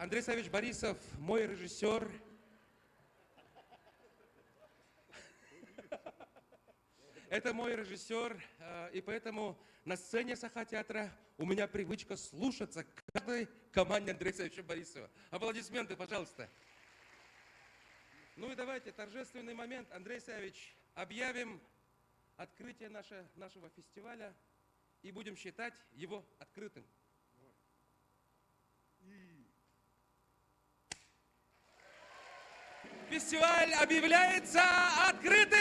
Андрей Савич Борисов, мой режиссер. Это мой режиссер, и поэтому на сцене Саха-театра у меня привычка слушаться каждой команде Андрея Савича Борисова. Аплодисменты, пожалуйста. Ну и давайте, торжественный момент. Андрей Савич, объявим открытие нашего фестиваля и будем считать его открытым. Фестиваль объявляется открытым!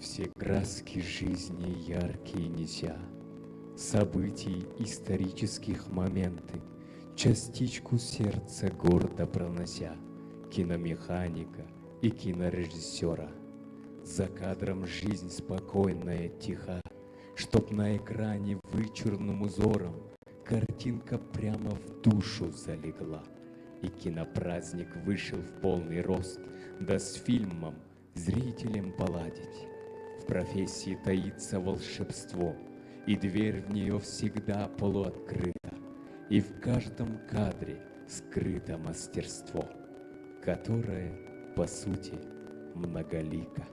Все краски жизни яркие неся, событий исторических моменты, частичку сердца гордо пронося, киномеханика и кинорежиссера. За кадром жизнь спокойная, тиха, чтоб на экране вычурным узором картинка прямо в душу залегла. И кинопраздник вышел в полный рост, да с фильмом зрителям поладить. В профессии таится волшебство, и дверь в нее всегда полуоткрыта, и в каждом кадре скрыто мастерство, которое, по сути, многолико.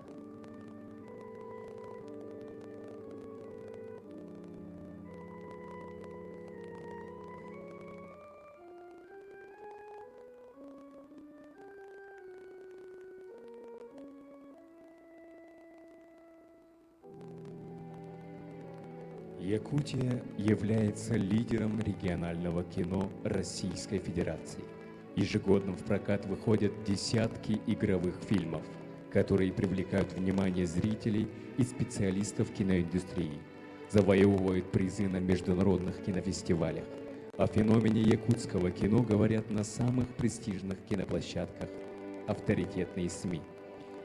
Якутия является лидером регионального кино Российской Федерации. Ежегодно в прокат выходят десятки игровых фильмов, которые привлекают внимание зрителей и специалистов киноиндустрии, завоевывают призы на международных кинофестивалях. О феномене якутского кино говорят на самых престижных киноплощадках авторитетные СМИ.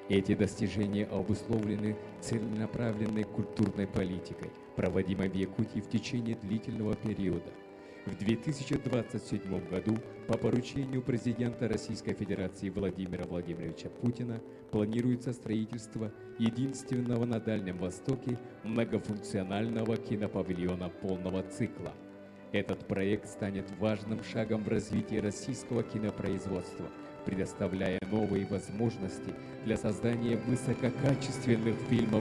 Эти достижения обусловлены целенаправленной культурной политикой, проводимой в Якутии в течение длительного периода. В 2027 году по поручению президента Российской Федерации Владимира Владимировича Путина планируется строительство единственного на Дальнем Востоке многофункционального кинопавильона полного цикла. Этот проект станет важным шагом в развитии российского кинопроизводства, предоставляя новые возможности для создания высококачественных фильмов